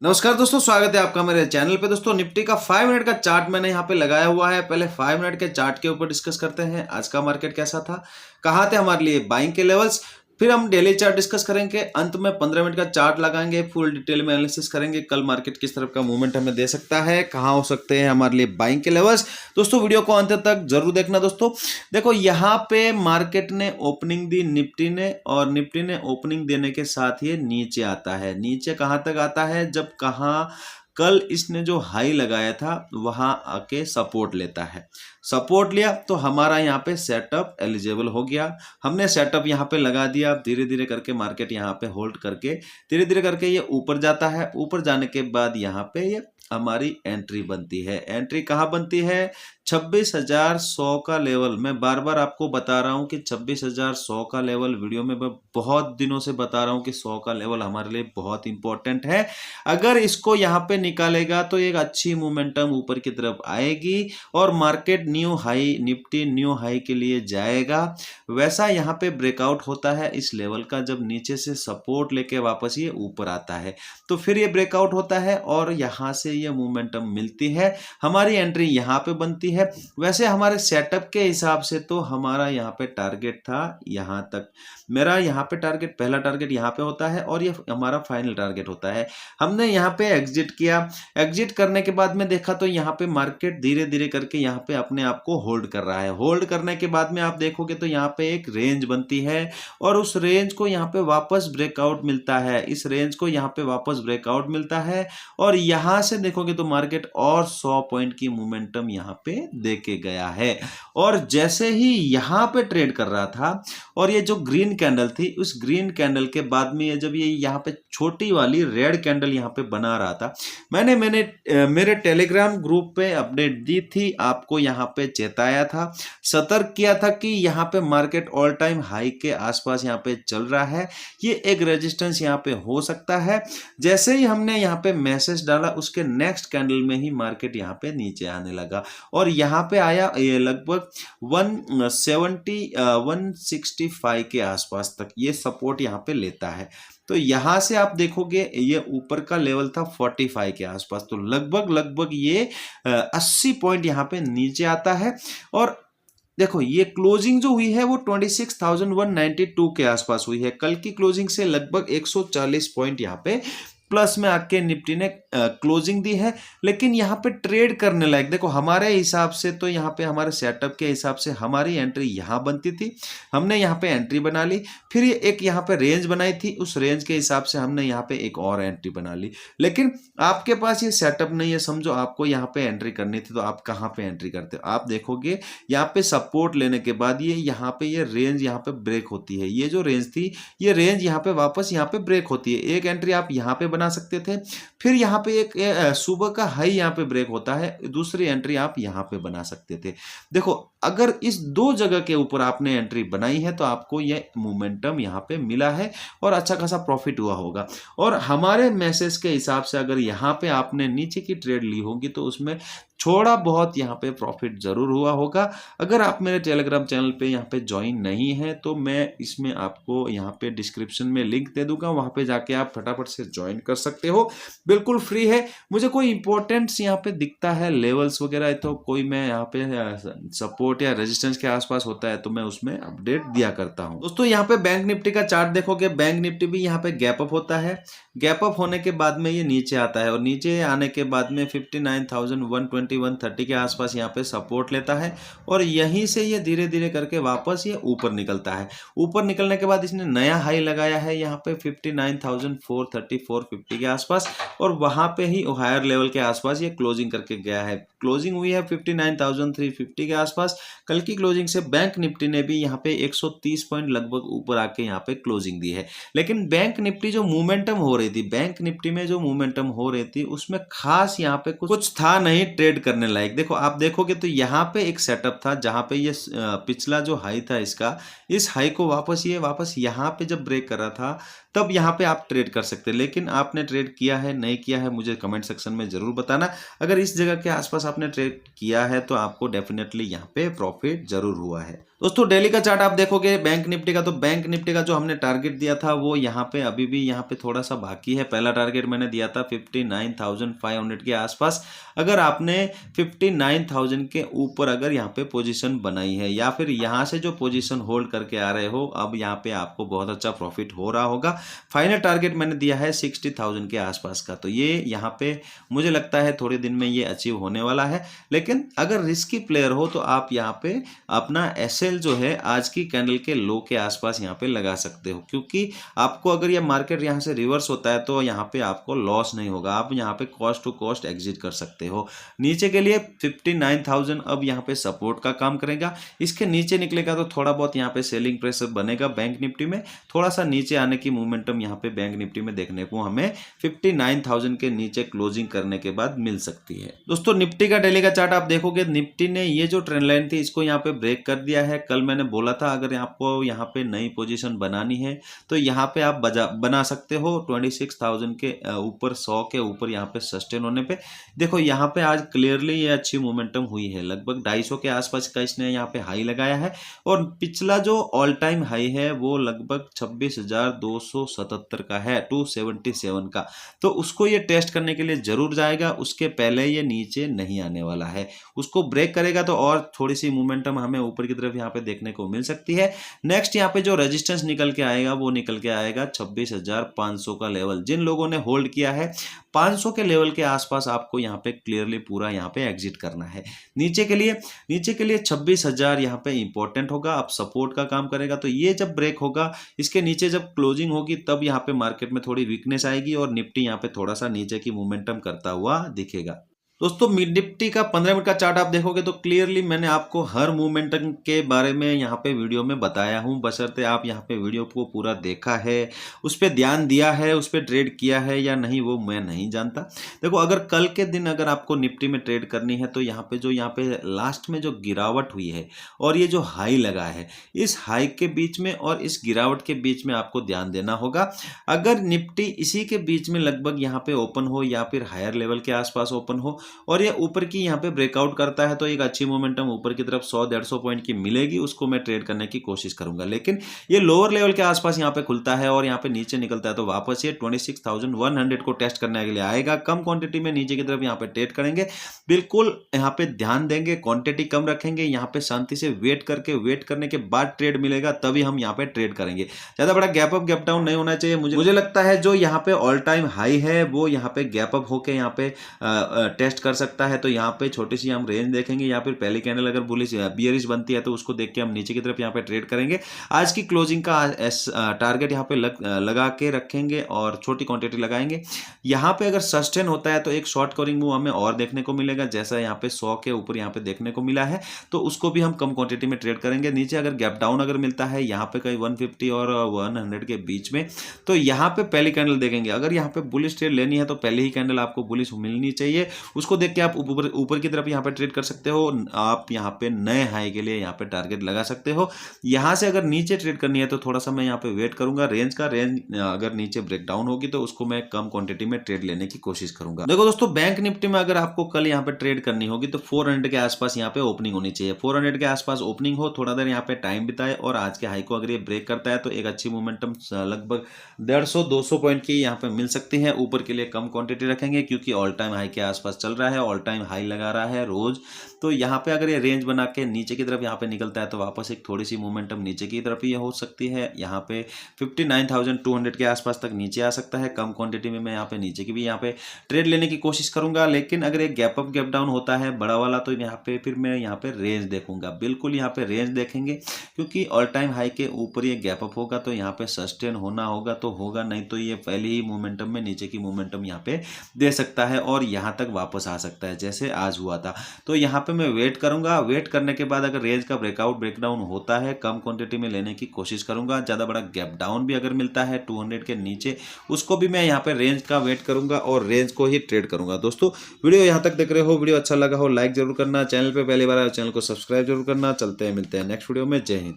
नमस्कार दोस्तों, स्वागत है आपका मेरे चैनल पे। दोस्तों निफ्टी का 5 मिनट का चार्ट मैंने यहाँ पे लगाया हुआ है। पहले 5 मिनट के चार्ट के ऊपर डिस्कस करते हैं। आज का मार्केट कैसा था, कहाँ थे हमारे लिए बाइंग के लेवल्स, फिर हम डेली चार्ट डिस्कस करेंगे। अंत में 15 मिनट का चार्ट लगाएंगे, फुल डिटेल में एनालिसिस करेंगे। कल मार्केट किस तरफ का मूवमेंट हमें दे सकता है, कहाँ हो सकते हैं हमारे लिए बाइंग के लेवल्स। दोस्तों वीडियो को अंत तक जरूर देखना। दोस्तों देखो, यहाँ पे मार्केट ने ओपनिंग दी निफ्टी ने, और निफ्टी ने ओपनिंग देने के साथ ये नीचे आता है। नीचे कहाँ तक आता है, जब कहाँ कल इसने जो हाई लगाया था वहां आके सपोर्ट लेता है। सपोर्ट लिया तो हमारा यहाँ पे सेटअप एलिजिबल हो गया। हमने सेटअप यहाँ पे लगा दिया। धीरे धीरे करके मार्केट यहाँ पे होल्ड करके धीरे धीरे करके ये ऊपर जाता है। ऊपर जाने के बाद यहाँ पे ये हमारी एंट्री बनती है। एंट्री कहाँ बनती है, 26,100 का लेवल। मैं बार बार आपको बता रहा हूँ कि 26,100 का लेवल, वीडियो में मैं बहुत दिनों से बता रहा हूँ कि 100 का लेवल हमारे लिए बहुत इंपॉर्टेंट है। अगर इसको यहाँ पे निकालेगा तो एक अच्छी मोमेंटम ऊपर की तरफ आएगी और market new high, Nifty new high के लिए जाएगा। वैसा यहाँ पे ब्रेकआउट होता है इस लेवल का, जब नीचे से सपोर्ट लेके वापस ये ऊपर आता है तो फिर ये ब्रेकआउट होता है और यहाँ से ये मोमेंटम मिलती है। हमारी एंट्री यहाँ पे बनती है। वैसे हमारे सेटअप के हिसाब से तो हमारा यहाँ पे टारगेट था यहाँ तक। मेरा यहाँ पे टारगेट, पहला टारगेट यहाँ पे होता है और ये हमारा फाइनल टारगेट होता है। हमने यहाँ पे एग्जिट किया। एग्जिट करने के बाद में देखा तो यहाँ पे मार्केट धीरे धीरे करके यहाँ पे अपने आप को होल्ड कर रहा है। होल्ड करने के बाद में आप देखोगे तो यहाँ पे एक रेंज बनती है और उस रेंज को यहाँ पे वापस ब्रेकआउट मिलता है। इस रेंज को यहाँ पे वापस ब्रेकआउट मिलता है और यहाँ से देखोगे तो मार्केट और 100 पॉइंट की मोमेंटम यहाँ पे देके गया है। और जैसे ही यहाँ पे ट्रेड कर रहा था और ये जो ग्रीन कैंडल थी, उस ग्रीन कैंडल के बाद में ये जब ये यहाँ पे छोटी वाली रेड कैंडल यहाँ पे बना रहा था, मैंने मेरे टेलीग्राम ग्रुप पे अपडेट दी थी, आपको यहाँ पे चेताया था, सतर्क किया था कि यहाँ पे मार्केट ऑल टाइम हाई के आसपास यहाँ पे चल रहा है, ये एक रेजिस्टेंस यहाँ पे हो सकता है। जैसे ही हमने यहाँ पे मैसेज डाला उसके नेक्स्ट कैंडल में ही मार्केट यहाँ पे नीचे आने लगा और यहाँ पे आया ये लगभग 165 के आसपास तक ये सपोर्ट यहाँ पे लेता है। तो यहां से आप देखोगे ये ऊपर का लेवल था 45 के आसपास, तो लगभग ये 80 पॉइंट यहाँ पे नीचे आता है। और देखो ये क्लोजिंग जो हुई है वो 26,192 के आसपास हुई है। कल की क्लोजिंग से लगभग 140 पॉइंट यहाँ पे प्लस में आके निफ्टी ने क्लोजिंग दी है। लेकिन यहाँ पे ट्रेड करने लायक, देखो हमारे हिसाब से तो यहाँ पे हमारे सेटअप के हिसाब से हमारी एंट्री यहाँ बनती थी। हमने यहाँ पे एंट्री बना ली, फिर ये एक यहाँ पे रेंज बनाई थी, उस रेंज के हिसाब से हमने यहाँ पे एक और एंट्री बना ली। लेकिन आपके पास ये सेटअप नहीं है, समझो आपको यहाँ पे एंट्री करनी थी तो आप कहाँ पे एंट्री करते हो। आप देखोगे यहाँ पे सपोर्ट लेने के बाद ये यहाँ पे ये रेंज यहाँ पे ब्रेक होती है। ये जो रेंज थी ये रेंज यहाँ पे वापस यहाँ पे ब्रेक होती है। एक एंट्री आप यहाँ पे बना सकते थे, फिर यहाँ पे एक सुबह का हाई यहाँ पे ब्रेक होता है, दूसरी एंट्री आप यहाँ पे बना सकते थे। देखो अगर इस दो जगह के ऊपर आपने एंट्री बनाई है तो आपको ये मोमेंटम यहाँ पे मिला है और अच्छा खासा प्रॉफिट हुआ होगा। और हमारे मैसेज के हिसाब से अगर यहाँ पे आपने नीचे की ट्रेड ली होगी तो उसमें थोड़ा बहुत यहाँ पे प्रॉफिट जरूर हुआ होगा। अगर आप मेरे टेलीग्राम चैनल पे यहाँ पे ज्वाइन नहीं है तो मैं इसमें आपको यहाँ पे डिस्क्रिप्शन में लिंक दे दूंगा, वहां पे जाके आप फटाफट से ज्वाइन कर सकते हो, बिल्कुल फ्री है। मुझे कोई इंपॉर्टेंट्स यहाँ पे दिखता है लेवल्स वगैरह तो कोई मैं यहाँ पे सपोर्ट या रेजिस्टेंस के आसपास होता है तो मैं उसमें अपडेट दिया करता हूँ। दोस्तों यहाँ पे बैंक निफ्टी का चार्ट देखोगे, बैंक निफ्टी भी यहाँ पे गैप अप होता है। गैप अप होने के बाद में ये नीचे आता है और नीचे आने के बाद में 59,120-130 के आसपास यहाँ पे सपोर्ट लेता है और यहीं से ये धीरे धीरे करके वापस ये ऊपर निकलता है। ऊपर निकलने के बाद इसने नया हाई लगाया है यहाँ पे 59,430-450 के आसपास और वहां पे ही हायर लेवल के आसपास ये क्लोजिंग करके गया है। क्लोजिंग हुई है 59,350 के आसपास। कल की क्लोजिंग से बैंक निफ्टी ने भी यहाँ पे 130 पॉइंट लगभग ऊपर आके यहाँ पे क्लोजिंग दी है। लेकिन बैंक निफ्टी जो मूवमेंटम हो रही थी, बैंक निफ्टी में जो मूवमेंटम हो रही थी उसमें खास यहाँ पे कुछ था नहीं ट्रेड करने लायक। देखो आप देखोगे तो यहाँ पे एक सेटअप था जहां पे ये पिछला जो हाई था इसका, इस हाई को वापस यहाँ पे जब ब्रेक कर रहा था तब यहाँ पे आप ट्रेड कर सकते हैं। लेकिन आपने ट्रेड किया है नहीं किया है मुझे कमेंट सेक्शन में जरूर बताना। अगर इस जगह के आसपास आपने ट्रेड किया है तो आपको डेफिनेटली यहाँ पे प्रॉफिट जरूर हुआ है। दोस्तों डेली का चार्ट आप देखोगे बैंक निफ्टी का, तो बैंक निफ्टी का जो हमने टारगेट दिया था वो यहाँ पे अभी भी यहाँ पे थोड़ा सा बाकी है। पहला टारगेट मैंने दिया था 59,500 के आसपास। अगर आपने 59,000 के ऊपर अगर यहाँ पे पोजीशन बनाई है या फिर यहाँ से जो पोजीशन होल्ड करके आ रहे हो, अब यहाँ पे आपको बहुत अच्छा प्रॉफिट हो रहा होगा। फाइनल टारगेट मैंने दिया है 60,000 के आसपास का, तो ये यहाँ पे मुझे लगता है थोड़े दिन में ये अचीव होने वाला है। लेकिन अगर रिस्की प्लेयर हो तो आप यहाँ पे अपना एसएल जो है आज की कैंडल के लो के आसपास यहाँ पे लगा सकते हो, क्योंकि आपको अगर ये मार्केट यहाँ से रिवर्स होता है तो यहाँ पे आपको लॉस नहीं होगा, आप यहाँ पे कॉस्ट टू कॉस्ट एग्जिट कर सकते हो। नीचे के लिए 59,000 अब यहाँ पे सपोर्ट का काम करेगा। इसके नीचे निकलेगा तो थोड़ा बहुत यहाँ पे सेलिंग प्रेशर बनेगा बैंक निफ्टी में, थोड़ा सा नीचे आने की मोमेंटम यहाँ पे बैंक निफ्टी में देखने को हमें 59,000 के नीचे क्लोजिंग करने के बाद मिल सकती है। दोस्तों निफ्टी का डेली का चार्ट आप देखोगे, निफ्टी ने ये जो ट्रेंड लाइन थी इसको यहाँ पे ब्रेक कर दिया है। कल मैंने बोला था अगर आपको यहाँ पे नई पोजीशन बनानी है तो यहाँ पे आप बना सकते हो 26,000 के ऊपर, 100 के ऊपर यहाँ पे सस्टेन होने पे। देखो यहाँ पे आज क्लियरली ये अच्छी मोमेंटम हुई है, लगभग 250 के आसपास का इसने यहाँ पे हाई लगाया है और पिछला जो ऑल टाइम हाई है वो लगभग 26,277 का है, 277 का। तो उसको ये टेस्ट करने के लिए जरूर जाएगा, उसके पहले ये नीचे नहीं आने वाला है। उसको ब्रेक करेगा तो और थोड़ी सी मोमेंटम हमें ऊपर की तरफ यहाँ पे देखने को मिल सकती है। नेक्स्ट यहाँ पे जो रेजिस्टेंस निकल के आएगा वो निकल के आएगा 26,500 का लेवल। जिन लोगों ने होल्ड किया है 500 के लेवल के आसपास आपको यहाँ पे क्लियरली पूरा यहाँ पे एग्जिट करना है। नीचे के लिए 26,000 यहाँ पे इंपॉर्टेंट होगा, आप सपोर्ट का काम करेगा। तो ये जब ब्रेक होगा, इसके नीचे जब क्लोजिंग होगी तब यहाँ पे मार्केट में थोड़ी वीकनेस आएगी और निफ्टी यहाँ पे थोड़ा सा नीचे की मोमेंटम करता हुआ दिखेगा। दोस्तों निफ्टी का 15 मिनट का चार्ट आप देखोगे तो क्लियरली मैंने आपको हर मूवमेंट के बारे में यहाँ पे वीडियो में बताया हूँ, बशर्ते आप यहाँ पे वीडियो को पूरा देखा है, उस पर ध्यान दिया है, उस पर ट्रेड किया है या नहीं वो मैं नहीं जानता। देखो अगर कल के दिन अगर आपको निफ्टी में ट्रेड करनी है तो यहाँ पे लास्ट में जो गिरावट हुई है और ये जो हाई लगा है, इस हाई के बीच में और इस गिरावट के बीच में आपको ध्यान देना होगा। अगर निफ्टी इसी के बीच में लगभग यहाँ पे ओपन हो या फिर हायर लेवल के आसपास ओपन हो और ये ऊपर की यहाँ पे ब्रेकआउट करता है तो एक अच्छी मोमेंटम ऊपर की तरफ 100-150 पॉइंट की मिलेगी, उसको मैं ट्रेड करने की कोशिश करूंगा। लेकिन ये लोअर लेवल के आसपास यहाँ पे खुलता है और यहाँ पे नीचे निकलता है तो वापस ये 26,100 को टेस्ट करने के लिए आएगा। कम क्वांटिटी में नीचे की तरफ यहाँ पे ट्रेड करेंगे, बिल्कुल यहाँ पे ध्यान देंगे, क्वांटिटी कम रखेंगे, यहाँ पे शांति से वेट करने के बाद ट्रेड मिलेगा तभी हम यहाँ पे ट्रेड करेंगे। ज्यादा बड़ा गैप अप गैप डाउन नहीं होना चाहिए। मुझे लगता है जो यहाँ पे ऑल टाइम हाई है वो यहाँ पे गैप अप होके यहाँ पे टेस्ट कर सकता है। तो यहाँ पे छोटी सी हम रेंज देखेंगे या फिर पहली कैंडल अगर बुलिश बियरिश बनती है तो उसको देख के हम नीचे की तरफ यहाँ पे ट्रेड करेंगे। आज की क्लोजिंग का टारगेट यहाँ पे लगा के रखेंगे और छोटी क्वांटिटी लगाएंगे। यहाँ पे अगर सस्टेन होता है तो एक शॉर्ट कवरिंग मूव हमें और देखने को मिलेगा, जैसा यहाँ पे 100 के ऊपर यहाँ पे देखने को मिला है तो उसको भी हम कम क्वांटिटी में ट्रेड करेंगे। नीचे अगर गैप डाउन अगर मिलता है यहाँ पे कहीं 150 और 100 के बीच में तो यहाँ पे पहली कैंडल देखेंगे। अगर यहाँ पे बुलिश ट्रेड लेनी है तो पहले ही कैंडल आपको बुलिश मिलनी चाहिए, उसको देख के आप ऊपर की तरफ यहाँ पे ट्रेड कर सकते हो। आप यहाँ पे नए हाई के लिए यहाँ पे टारगेट लगा सकते हो। यहाँ से अगर नीचे ट्रेड करनी है तो थोड़ा सा मैं यहाँ पे वेट करूंगा। रेंज अगर नीचे ब्रेक डाउन होगी तो उसको मैं कम क्वांटिटी में ट्रेड लेने की कोशिश करूंगा। देखो दोस्तों बैंक निफ्टी में अगर आपको कल यहाँ पे ट्रेड करनी होगी तो 400 के आसपास यहाँ पे ओपनिंग होनी चाहिए। 400 के आसपास ओपनिंग हो, थोड़ा देर यहाँ पे टाइम बिताए और आज के हाई को अगर ये ब्रेक करता है तो एक अच्छी मोमेंटम लगभग 150-200 पॉइंट की यहाँ पे मिल सकती है। ऊपर के लिए कम क्वांटिटी रखेंगे क्योंकि ऑल टाइम हाई के आसपास चल रहा है, ऑल टाइम हाई लगा रहा है रोज। तो यहाँ पे अगर ये रेंज बना के नीचे की तरफ यहाँ पे निकलता है तो वापस एक थोड़ी सी मोमेंटम नीचे की तरफ ये हो सकती है। यहाँ पे 59,200 के आसपास तक नीचे आ सकता है। कम क्वांटिटी में मैं यहाँ पे नीचे की भी यहाँ पे ट्रेड लेने की कोशिश करूंगा। लेकिन अगर एक गैप अप गैप डाउन होता है बड़ा वाला तो यहाँ पे फिर मैं यहाँ पे रेंज देखूंगा, बिल्कुल यहाँ पे रेंज देखेंगे क्योंकि ऑल टाइम हाई के ऊपर ये गैप अप होगा तो यहाँ पे सस्टेन होना होगा तो होगा, नहीं तो ये पहले ही मोमेंटम में नीचे की मोमेंटम यहाँ पे दे सकता है और यहाँ तक वापस आ सकता है जैसे आज हुआ था। तो यहाँ पे मैं वेट करूंगा, वेट करने के बाद अगर रेंज का ब्रेकआउट ब्रेकडाउन होता है कम क्वांटिटी में लेने की कोशिश करूंगा। ज़्यादा बड़ा गैप डाउन भी अगर मिलता है 200 के नीचे उसको भी मैं यहाँ पे रेंज का वेट करूंगा और रेंज को ही ट्रेड करूंगा। दोस्तों वीडियो यहाँ तक देख रहे हो, वीडियो अच्छा लगा हो लाइक जरूर करना, चैनल पे पहली बार आए चैनल को सब्सक्राइब जरूर करना। चलते हैं, मिलते हैं नेक्स्ट वीडियो में। जय हिंद।